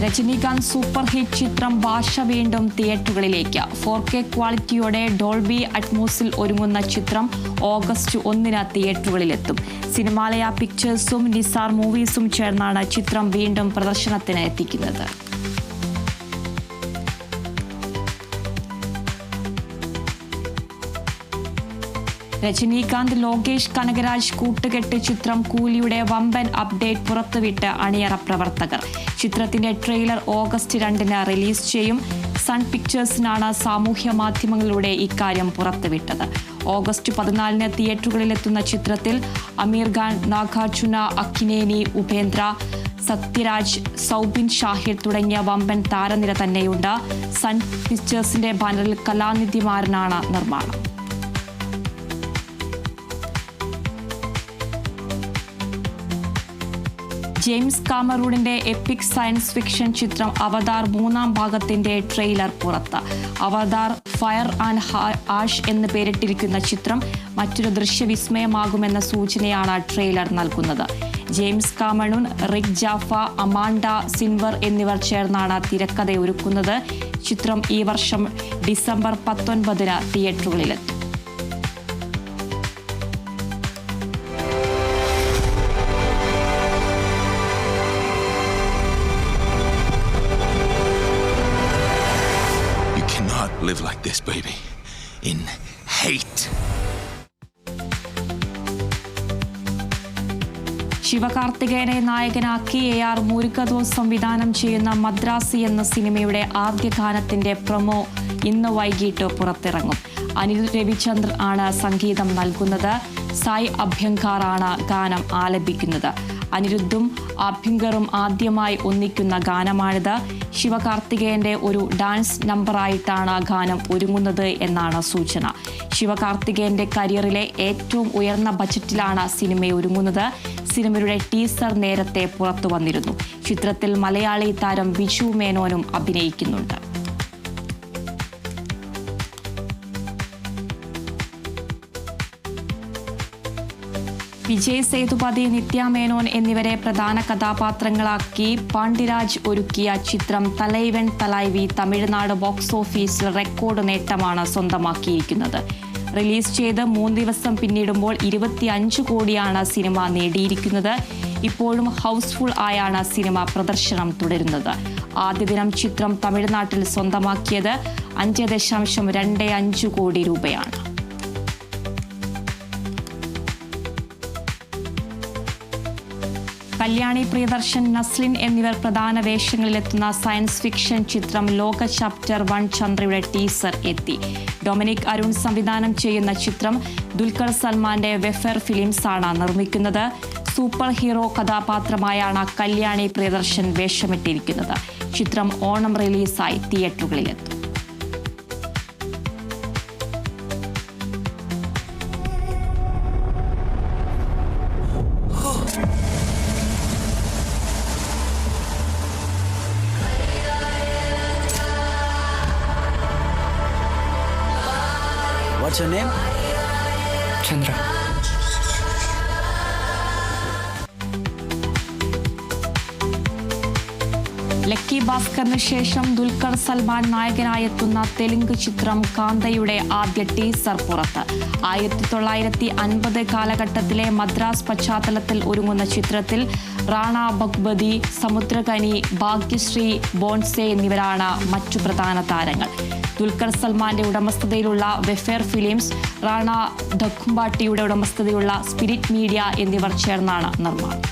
Rajinikanth super hit ചിത്രം ഭാഷ വീണ്ടും തിയേറ്ററുകളിലേക്ക് 4K ക്വാളിറ്റിയോടെ ഡോൾബി അറ്റ്മോസിൽ ഒരുങ്ങുന്ന ചിത്രം ഓഗസ്റ്റ് 1 തിയേറ്ററുകളിലെത്തും. സിനിമാലയ പിക്ചേഴ്സും നിസാർ മൂവീസും ചേർന്നാണ് ചിത്രം വീണ്ടും പ്രദർശനത്തിന് എത്തിക്കുന്നത്. രജനീകാന്ത് ലോകേഷ് കനകരാജ് കൂട്ടുകെട്ട് ചിത്രം കൂലിയുടെ വമ്പൻ അപ്ഡേറ്റ് പുറത്തുവിട്ട് അണിയറ പ്രവർത്തകർ. ചിത്രത്തിന്റെ ട്രെയിലർ ഓഗസ്റ്റ് 2 റിലീസ് ചെയ്യും. സൺ പിക്ചേഴ്സിനാണ് സാമൂഹ്യ മാധ്യമങ്ങളിലൂടെ ഇക്കാര്യം പുറത്തുവിട്ടത്. ഓഗസ്റ്റ് 14 തിയേറ്ററുകളിലെത്തുന്ന ചിത്രത്തിൽ അമീർ ഖാൻ, നാഗാർജുന, അക്കിനേനി, ഉപേന്ദ്ര, സത്യരാജ്, സൗബിൻ ഷാഹിർ തുടങ്ങിയ വമ്പൻ താരനിര തന്നെയുണ്ട്. സൺ പിക്ചേഴ്സിന്റെ ബാനറിൽ കലാനിധിമാരനാണ് നിർമ്മാണം. ജെയിംസ് കാമറൂണിന്റെ എപ്പിക് സയൻസ് ഫിക്ഷൻ ചിത്രം അവതാർ 3ാം ഭാഗത്തിന്റെ ട്രെയിലർ പുറത്ത്. അവതാർ ഫയർ ആൻഡ് ആഷ് എന്ന് പേരിട്ടിരിക്കുന്ന ചിത്രം മറ്റൊരു ദൃശ്യവിസ്മയമാകുമെന്ന സൂചനയാണ് ട്രെയിലർ നൽകുന്നത്. James Cameron, Rick ജാഫ, Amanda Sinwar എന്നിവർ ചേർന്നാണ് തിരക്കഥയൊരുക്കുന്നത്. ചിത്രം ഈ വർഷം December 19 തിയേറ്ററുകളിലെത്തും. Live like this, baby. In hate. ശിവകാർത്തികേയനെ നായകനാക്കി AR മുരുകദോസ് സംവിധാനം ചെയ്യുന്ന മദ്രാസി എന്ന സിനിമയുടെ ആദ്യ ഗാനത്തിന്റെ പ്രൊമോ ഇന്ന് വൈകിട്ട് പുറത്തിറങ്ങും. അനിൽ രവിചന്ദ്രൻ ആണ് സംഗീതം നൽകുന്നത്. സായ് അഭ്യങ്കർ ആണ് ഗാനം ആലപിക്കുന്നത്. അനിരുദ്ധും അഭ്യങ്കറും ആദ്യമായി ഒന്നിക്കുന്ന ഗാനമാണിത്. ശിവകാർത്തികേയന്റെ ഒരു ഡാൻസ് നമ്പറായിട്ടാണ് ഗാനം ഒരുങ്ങുന്നത് എന്നാണ് സൂചന. ശിവകാർത്തികേയന്റെ കരിയറിലെ ഏറ്റവും ഉയർന്ന ബജറ്റിലാണ് സിനിമ ഒരുങ്ങുന്നത്. സിനിമയുടെ ടീസർ നേരത്തെ പുറത്തു വന്നിരുന്നു. ചിത്രത്തിൽ മലയാളി താരം വിജു മേനോനും അഭിനയിക്കുന്നുണ്ട്. വിജയ് സേതുപതി, നിത്യ മേനോൻ എന്നിവരെ പ്രധാന കഥാപാത്രങ്ങളാക്കി പാണ്ഡിരാജ് ഒരുക്കിയ ചിത്രം തലൈവൻ തലൈവി തമിഴ്നാട് ബോക്സ് ഓഫീസിൽ റെക്കോർഡ് നേട്ടമാണ് സ്വന്തമാക്കിയിരിക്കുന്നത്. റിലീസ് ചെയ്ത് 3 ദിവസം പിന്നിടുമ്പോൾ 25 കോടിയാണ് സിനിമ നേടിയിരിക്കുന്നത്. ഇപ്പോഴും ഹൗസ്ഫുൾ ആയാണ് സിനിമ പ്രദർശനം തുടരുന്നത്. ആദ്യ ദിനം ചിത്രം തമിഴ്നാട്ടിൽ സ്വന്തമാക്കിയത് 5.25 കോടി രൂപയാണ്. കല്യാണി പ്രിയദർശൻ, നസ്ലിൻ എന്നിവർ പ്രധാന വേഷങ്ങളിലെത്തുന്ന സയൻസ് ഫിക്ഷൻ ചിത്രം ലോക ചാപ്റ്റർ 1 ചന്ദ്രയുടെ ടീസർ എത്തി. ഡൊമിനിക് അരുൺ സംവിധാനം ചെയ്യുന്ന ചിത്രം ദുൽഖർ സൽമാന്റെ വെഫർ ഫിലിംസ് ആണ് നിർമ്മിക്കുന്നത്. സൂപ്പർ ഹീറോ കഥാപാത്രമായാണ് കല്യാണി പ്രിയദർശൻ വേഷമിട്ടിരിക്കുന്നത്. ചിത്രം ഓണം റിലീസായി തിയേറ്ററുകളിലെത്തും. What's your name? Chandra. Lucky ഭാസ്കറിന് ശേഷം ദുൽഖർ സൽമാൻ നായകനായെത്തുന്ന തെലുങ്ക് ചിത്രം കാന്തയുടെ ആദ്യ ടീസർ പുറത്ത്. 1950 കാലഘട്ടത്തിലെ മദ്രാസ് പശ്ചാത്തലത്തിൽ ഒരുങ്ങുന്ന ചിത്രത്തിൽ റാണ ഭഗ്വതി, സമുദ്രകനി, ഭാഗ്യശ്രീ, ബോൺസെ എന്നിവരാണ് മറ്റു പ്രധാന താരങ്ങൾ. ദുൽഖർ സൽമാന്റെ ഉടമസ്ഥതയിലുള്ള വെഫർ ഫിലിംസ്, റാണ ദഖുംബാട്ടിയുടെ ഉടമസ്ഥതയിലുള്ള സ്പിരിറ്റ് മീഡിയ എന്നിവർ ചേർന്നാണ് നിർമ്മാണം.